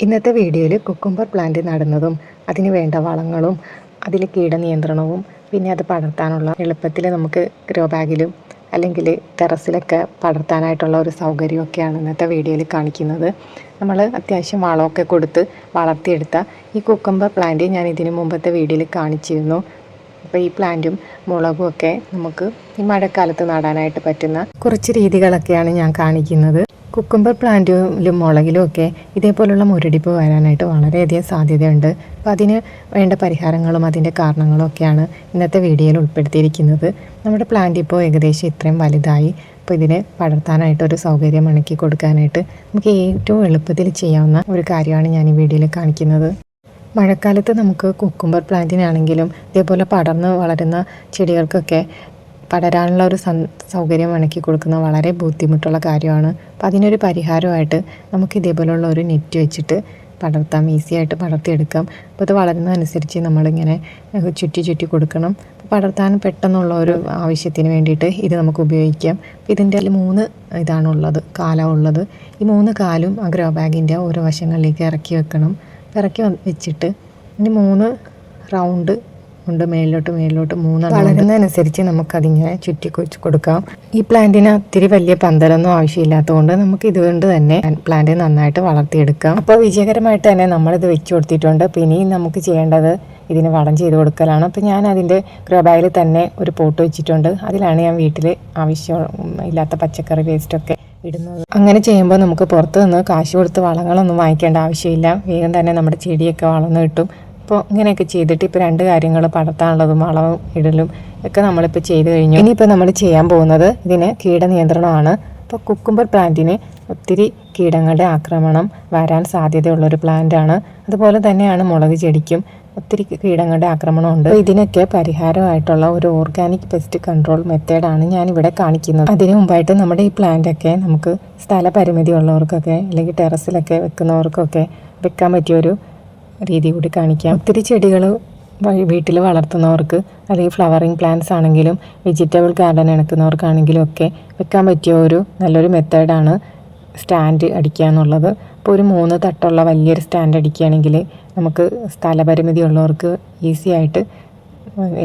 ഇന്നത്തെ വീഡിയോയിൽ cucumber plant നടുന്നതും അതിന് വേണ്ട വളങ്ങളും അതിൽ കീടനിയന്ത്രണവും പിന്നെ അത് പടർത്താനുള്ള എളുപ്പത്തിൽ നമുക്ക് ഗ്രോ ബാഗിലും അല്ലെങ്കിൽ ടെറസിലൊക്കെ പടർത്താനായിട്ടുള്ള ഒരു സൗകര്യമൊക്കെയാണ് ഇന്നത്തെ വീഡിയോയിൽ കാണിക്കുന്നത്. നമ്മൾ അത്യാവശ്യം വളമൊക്കെ കൊടുത്ത് വളർത്തിയെടുത്ത ഈ കുക്കുംബർ പ്ലാന്റ് ഞാൻ ഇതിന് മുമ്പത്തെ വീഡിയോയിൽ കാണിച്ചിരുന്നു. അപ്പോൾ ഈ പ്ലാന്റും മുളകും ഒക്കെ നമുക്ക് ഈ മഴക്കാലത്ത് നടാനായിട്ട് പറ്റുന്ന കുറച്ച് രീതികളൊക്കെയാണ് ഞാൻ കാണിക്കുന്നത്. കുക്കുംബർ പ്ലാന്റിലും മുളകിലും ഒക്കെ ഇതേപോലുള്ള മുരടിപ്പ് വരാനായിട്ട് വളരെയധികം സാധ്യതയുണ്ട്. അപ്പോൾ അതിന് വേണ്ട പരിഹാരങ്ങളും അതിൻ്റെ കാരണങ്ങളും ഒക്കെയാണ് ഇന്നത്തെ വീഡിയോയിൽ ഉൾപ്പെടുത്തിയിരിക്കുന്നത്. നമ്മുടെ പ്ലാന്റ് ഇപ്പോൾ ഏകദേശം ഇത്രയും വലുതായി. അപ്പോൾ ഇതിന് പടർത്താനായിട്ടൊരു സൗകര്യം ഇണക്കി കൊടുക്കാനായിട്ട് നമുക്ക് ഏറ്റവും എളുപ്പത്തിൽ ചെയ്യാവുന്ന ഒരു കാര്യമാണ് ഞാൻ ഈ വീഡിയോയിൽ കാണിക്കുന്നത്. മഴക്കാലത്ത് നമുക്ക് കുക്കുംബർ പ്ലാന്റിനാണെങ്കിലും ഇതേപോലെ പടർന്ന് വളരുന്ന ചെടികൾക്കൊക്കെ പടരാനുള്ള ഒരു സൗകര്യം ഇണക്കി കൊടുക്കുന്നത് വളരെ ബുദ്ധിമുട്ടുള്ള കാര്യമാണ്. അപ്പോൾ അതിനൊരു പരിഹാരമായിട്ട് നമുക്ക് ഇതേപോലുള്ള ഒരു നെറ്റ് വെച്ചിട്ട് പടർത്താം, ഈസി ആയിട്ട് പടർത്തിയെടുക്കാം. അപ്പോൾ ഇത് വളരുന്നതനുസരിച്ച് നമ്മളിങ്ങനെ ചുറ്റി കൊടുക്കണം. പടർത്താൻ പെട്ടെന്നുള്ള ഒരു ആവശ്യത്തിന് വേണ്ടിയിട്ട് ഇത് നമുക്ക് ഉപയോഗിക്കാം. ഇതിൻ്റെ 3 ഇതാണുള്ളത്, കാലമുള്ളത്. ഈ 3 കാലും ആ ഗ്രോ ബാഗിൻ്റെ ഓരോ വശങ്ങളിലേക്ക് ഇറക്കി വെക്കണം. ഇറക്കി വെച്ചിട്ട് ഇനി 3 റൗണ്ട് ഉണ്ട്, മേളിലോട്ട് 3 വളരുന്നതനുസരിച്ച് നമുക്കതിങ്ങനെ ചുറ്റി കൊടുക്കാം. ഈ പ്ലാന്റിന് ഒത്തിരി വലിയ പന്തലൊന്നും ആവശ്യമില്ലാത്തതുകൊണ്ട് നമുക്ക് ഇതുകൊണ്ട് തന്നെ പ്ലാന്റ് നന്നായിട്ട് വളർത്തിയെടുക്കാം. അപ്പോൾ വിജയകരമായിട്ട് തന്നെ നമ്മളിത് വെച്ച് കൊടുത്തിട്ടുണ്ട്. അപ്പോൾ ഇനിയും നമുക്ക് ചെയ്യേണ്ടത് ഇതിന് വളം ചെയ്ത് കൊടുക്കലാണ്. അപ്പോൾ ഞാൻ അതിൻ്റെ ഗ്രോ ബാഗിൽ തന്നെ ഒരു പോട്ട് വെച്ചിട്ടുണ്ട്. അതിലാണ് ഞാൻ വീട്ടിൽ ആവശ്യമില്ലാത്ത പച്ചക്കറി വേസ്റ്റൊക്കെ ഇടുന്നത്. അങ്ങനെ ചെയ്യുമ്പോൾ നമുക്ക് പുറത്ത് നിന്ന് കാശ് കൊടുത്ത് വളങ്ങളൊന്നും വാങ്ങിക്കേണ്ട ആവശ്യമില്ല. വേഗം തന്നെ നമ്മുടെ ചെടിയൊക്കെ വളർന്ന് കിട്ടും. അപ്പോൾ ഇങ്ങനെയൊക്കെ ചെയ്തിട്ട് ഇപ്പോൾ 2 കാര്യങ്ങൾ പടർത്താനുള്ളതും വളവും ഇടലും ഒക്കെ നമ്മളിപ്പോൾ ചെയ്ത് കഴിഞ്ഞു. ഇനിയിപ്പോൾ നമ്മൾ ചെയ്യാൻ പോകുന്നത് ഇതിന് കീടനിയന്ത്രണമാണ്. അപ്പോൾ കുക്കുംബർ പ്ലാന്റിന് ഒത്തിരി കീടങ്ങളുടെ ആക്രമണം വരാൻ സാധ്യതയുള്ളൊരു പ്ലാന്റാണ്. അതുപോലെ തന്നെയാണ് മുളക് ചെടിക്കും ഒത്തിരി കീടങ്ങളുടെ ആക്രമണമുണ്ട്. ഇതിനൊക്കെ പരിഹാരമായിട്ടുള്ള ഒരു ഓർഗാനിക് പെസ്റ്റ് കൺട്രോൾ മെത്തേഡാണ് ഞാനിവിടെ കാണിക്കുന്നത്. അതിനു മുമ്പായിട്ട് നമ്മുടെ ഈ പ്ലാന്റൊക്കെ നമുക്ക് സ്ഥലപരിമിതി ഉള്ളവർക്കൊക്കെ അല്ലെങ്കിൽ ടെറസിലൊക്കെ വെക്കുന്നവർക്കൊക്കെ വെക്കാൻ പറ്റിയൊരു രീതി കൂടി കാണിക്കാം. ഒത്തിരി ചെടികൾ വീട്ടിൽ വളർത്തുന്നവർക്ക് അല്ലെങ്കിൽ ഫ്ലവറിങ് പ്ലാന്റ്സ് ആണെങ്കിലും വെജിറ്റബിൾ ഗാർഡൻ ഇണക്കുന്നവർക്കാണെങ്കിലും ഒക്കെ വെക്കാൻ പറ്റിയ ഒരു നല്ലൊരു മെത്തേഡാണ് സ്റ്റാൻഡ് അടിക്കുക എന്നുള്ളത്. ഇപ്പോൾ ഒരു 3 തട്ടുള്ള വലിയൊരു സ്റ്റാൻഡ് അടിക്കുകയാണെങ്കിൽ നമുക്ക് സ്ഥലപരിമിതി ഉള്ളവർക്ക് ഈസി ആയിട്ട്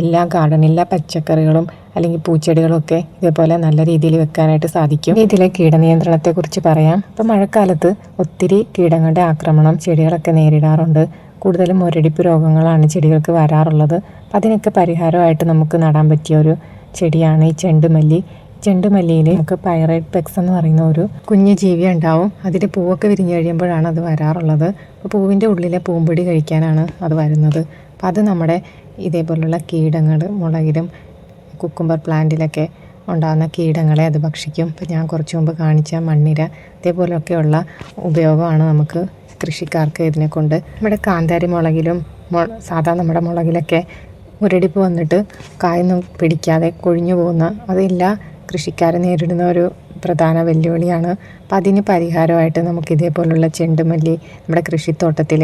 എല്ലാ പച്ചക്കറികളും അല്ലെങ്കിൽ പൂച്ചെടികളും ഒക്കെ ഇതേപോലെ നല്ല രീതിയിൽ വെക്കാനായിട്ട് സാധിക്കും. ഇതിലെ കീടനിയന്ത്രണത്തെക്കുറിച്ച് പറയാം. ഇപ്പോൾ മഴക്കാലത്ത് ഒത്തിരി കീടങ്ങളുടെ ആക്രമണം ചെടികളൊക്കെ നേരിടാറുണ്ട്. കൂടുതലും മുരടിപ്പ് രോഗങ്ങളാണ് ചെടികൾക്ക് വരാറുള്ളത്. അപ്പം അതിനൊക്കെ പരിഹാരമായിട്ട് നമുക്ക് നടാൻ പറ്റിയ ഒരു ചെടിയാണ് ഈ ചെണ്ടുമല്ലി. ചെണ്ടുമല്ലിയിൽ നമുക്ക് പൈറേറ്റ് പെക്സ് എന്ന് പറയുന്ന ഒരു കുഞ്ഞു ജീവി ഉണ്ടാവും. അതിൻ്റെ പൂവൊക്കെ വിരിഞ്ഞ് കഴിയുമ്പോഴാണ് അത് വരാറുള്ളത്. അപ്പോൾ പൂവിൻ്റെ ഉള്ളിലെ പൂമ്പൊടി കഴിക്കാനാണ് അത് വരുന്നത്. അപ്പോൾ അത് നമ്മുടെ ഇതേപോലുള്ള കീടങ്ങൾ മുളകിലും കുക്കുംബർ പ്ലാന്റിലൊക്കെ ഉണ്ടാകുന്ന കീടങ്ങളെ അത് ഭക്ഷിക്കും. ഇപ്പോൾ ഞാൻ കുറച്ച് മുമ്പ് കാണിച്ച മണ്ണിര ഇതേപോലെയൊക്കെയുള്ള ഉപയോഗമാണ് നമുക്ക് കൃഷിക്കാർക്ക് ഇതിനെ കൊണ്ട്. നമ്മുടെ കാന്താരി മുളകിലും സാധാരണ നമ്മുടെ മുളകിലൊക്കെ മുരടിപ്പ് വന്നിട്ട് കായൊന്നും പിടിക്കാതെ കൊഴിഞ്ഞു പോകുന്ന അതെല്ലാ കൃഷിക്കാർ നേരിടുന്ന ഒരു പ്രധാന വെല്ലുവിളിയാണ്. അപ്പം അതിന് പരിഹാരമായിട്ട് നമുക്ക് ഇതേപോലുള്ള ചെണ്ടുമല്ലി നമ്മുടെ കൃഷിത്തോട്ടത്തിൽ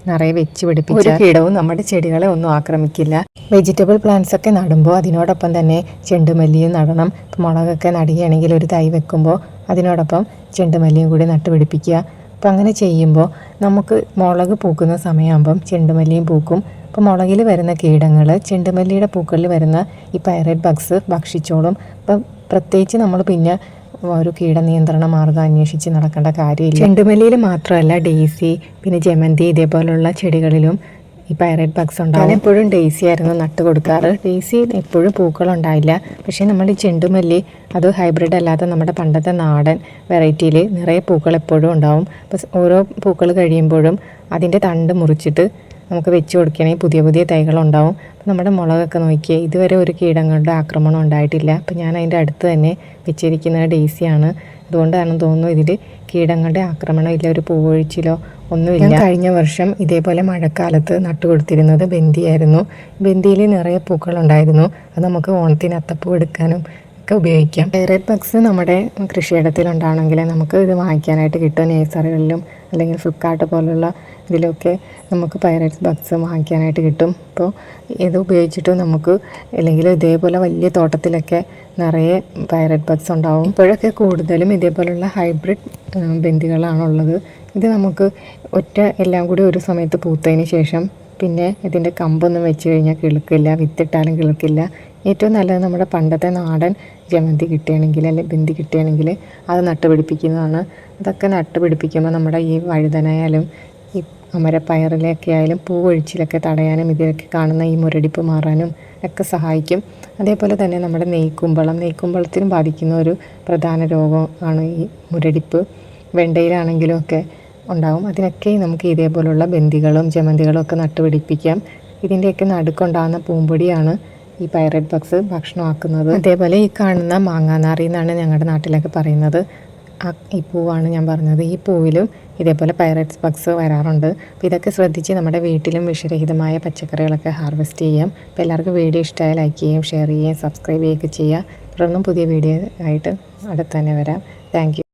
നിറയെ വെച്ച് പിടിപ്പിച്ച ഒരു കീടവും നമ്മുടെ ചെടികളെ ഒന്നും ആക്രമിക്കില്ല. വെജിറ്റബിൾ പ്ലാന്റ്സ് ഒക്കെ നടുമ്പോൾ അതിനോടൊപ്പം തന്നെ ചെണ്ടുമല്ലിയും നടണം. ഇപ്പോൾ മുളകൊക്കെ നടുകയാണെങ്കിൽ ഒരു തൈ വെക്കുമ്പോൾ അതിനോടൊപ്പം ചെണ്ടുമല്ലിയും കൂടി നട്ടുപിടിപ്പിക്കുക. അപ്പോൾ അങ്ങനെ ചെയ്യുമ്പോൾ നമുക്ക് മുളക് പൂക്കുന്ന സമയമാകുമ്പം ചെണ്ടുമല്ലിയും പൂക്കും. അപ്പോൾ മുളകിൽ വരുന്ന കീടങ്ങൾ ചെണ്ടുമല്ലിയുടെ പൂക്കളിൽ വരുന്ന ഈ പൈറേറ്റ് ബഗ്സ് ഭക്ഷിച്ചോളും. അപ്പം പ്രത്യേകിച്ച് നമ്മൾ പിന്നെ ഒരു കീടനിയന്ത്രണ മാർഗ്ഗം അന്വേഷിച്ച് നടക്കേണ്ട കാര്യമില്ല. ചെണ്ടുമല്ലിയിൽ മാത്രമല്ല ഡെയ്സി പിന്നെ ജമന്തി ഇതേപോലുള്ള ചെടികളിലും ഈ പൈറേറ്റ് ബഗ്സ് ഉണ്ടാകും. എപ്പോഴും ഡെയ്സി ആയിരുന്നു നട്ട് കൊടുക്കാറ്. ഡെയ്സി എപ്പോഴും പൂക്കളുണ്ടായില്ല. പക്ഷേ നമ്മൾ ഈ ചെണ്ടുമല്ലി അത് ഹൈബ്രിഡ് അല്ലാത്ത നമ്മുടെ പണ്ടത്തെ നാടൻ വെറൈറ്റിയിൽ നിറയെ പൂക്കൾ എപ്പോഴും ഉണ്ടാവും. അപ്പോൾ ഓരോ പൂക്കൾ കഴിയുമ്പോഴും അതിൻ്റെ തണ്ട് മുറിച്ചിട്ട് നമുക്ക് വെച്ച് കൊടുക്കുകയാണെങ്കിൽ പുതിയ തൈകളുണ്ടാവും. അപ്പോൾ നമ്മുടെ മുളകൊക്കെ നോക്കിയാൽ ഇതുവരെ ഒരു കീടങ്ങളുടെ ആക്രമണം ഉണ്ടായിട്ടില്ല. അപ്പോൾ ഞാൻ അതിൻ്റെ അടുത്ത് തന്നെ വെച്ചിരിക്കുന്നത് ഡെയ്സിയാണ്. അതുകൊണ്ടാണ് തോന്നുന്നു ഇതിൽ കീടങ്ങളുടെ ആക്രമണം ഇല്ല, ഒരു പൂവൊഴിച്ചിലോ ഒന്നുമില്ല. കഴിഞ്ഞ വർഷം ഇതേപോലെ മഴക്കാലത്ത് നട്ടുകൊടുത്തിരുന്നത് ബന്ദിയായിരുന്നു. ബന്ദിയിൽ നിറയെ പൂക്കളുണ്ടായിരുന്നു. അത് നമുക്ക് ഓണത്തിന് അത്തപ്പൂ എടുക്കാനും ഒക്കെ ഉപയോഗിക്കാം. പൈറേറ്റ് ബഗ്സ് നമ്മുടെ കൃഷിയിടത്തിലുണ്ടാണെങ്കിൽ നമുക്ക് ഇത് വാങ്ങിക്കാനായിട്ട് കിട്ടും. നേഴ്സറികളിലും അല്ലെങ്കിൽ ഫ്ലിപ്കാർട്ട് പോലുള്ള ഇതിലൊക്കെ നമുക്ക് പൈറേറ്റ് ബഗ്സ് വാങ്ങിക്കാനായിട്ട് കിട്ടും. അപ്പോൾ ഇത് ഉപയോഗിച്ചിട്ട് നമുക്ക് അല്ലെങ്കിൽ ഇതേപോലെ വലിയ തോട്ടത്തിലൊക്കെ നിറയെ പൈറേറ്റ് ബഗ്സ് ഉണ്ടാവും. ഇപ്പോഴൊക്കെ കൂടുതലും ഇതേപോലുള്ള ഹൈബ്രിഡ് ബന്ദികളാണുള്ളത്. ഇത് നമുക്ക് എല്ലാം കൂടി ഒരു സമയത്ത് പൂത്തതിന് ശേഷം പിന്നെ ഇതിൻ്റെ കമ്പൊന്നും വെച്ച് കഴിഞ്ഞാൽ കിളുക്കില്ല, വിത്തിട്ടാലും കിളുക്കില്ല. ഏറ്റവും നല്ലത് നമ്മുടെ പണ്ടത്തെ നാടൻ ജമന്തി കിട്ടുകയാണെങ്കിൽ അല്ലെങ്കിൽ ബിന്ദി കിട്ടുകയാണെങ്കിൽ അത് നട്ടുപിടിപ്പിക്കുന്നതാണ്. അതൊക്കെ നട്ടുപിടിപ്പിക്കുമ്പോൾ നമ്മുടെ ഈ വഴുതനയായാലും ഈ അമരപ്പയറിലൊക്കെ ആയാലും പൂവൊഴിച്ചിലൊക്കെ തടയാനും ഇതിലൊക്കെ കാണുന്ന ഈ മുരടിപ്പ് മാറാനും ഒക്കെ സഹായിക്കും. അതേപോലെ തന്നെ നമ്മുടെ നെയ്ക്കുമ്പളത്തിനും ബാധിക്കുന്ന ഒരു പ്രധാന രോഗമാണ് ഈ മുരടിപ്പ്. വെണ്ടയിലാണെങ്കിലും ഒക്കെ ഉണ്ടാവും. അതിനൊക്കെ നമുക്ക് ഇതേപോലുള്ള ബന്ദികളും ജമന്തികളും ഒക്കെ നട്ടുപിടിപ്പിക്കാം. ഇതിൻ്റെയൊക്കെ നടുക്കുണ്ടാകുന്ന പൂമ്പൊടിയാണ് ഈ പൈററ്റ് ബഗ്സ് ഭക്ഷണമാക്കുന്നത്. അതേപോലെ ഈ കാണുന്ന മാങ്ങാനാറി എന്നാണ് ഞങ്ങളുടെ നാട്ടിലൊക്കെ പറയുന്നത്. ഈ പൂവാണ് ഞാൻ പറഞ്ഞത്. ഈ പൂവിലും ഇതേപോലെ പൈററ്റ്സ് ബഗ്സ് വരാറുണ്ട്. അപ്പോൾ ഇതൊക്കെ ശ്രദ്ധിച്ച് നമ്മുടെ വീട്ടിലും വിഷരഹിതമായ പച്ചക്കറികളൊക്കെ ഹാർവെസ്റ്റ് ചെയ്യാം. അപ്പോൾ എല്ലാവർക്കും വീഡിയോ ഇഷ്ടമായി ലൈക്ക് ചെയ്യുകയും ഷെയർ ചെയ്യുകയും സബ്സ്ക്രൈബ് ചെയ്യുകയൊക്കെ ചെയ്യുക. തുടർന്നും പുതിയ വീഡിയോ ആയിട്ട് അടുത്ത് തന്നെ വരാം. Thank you.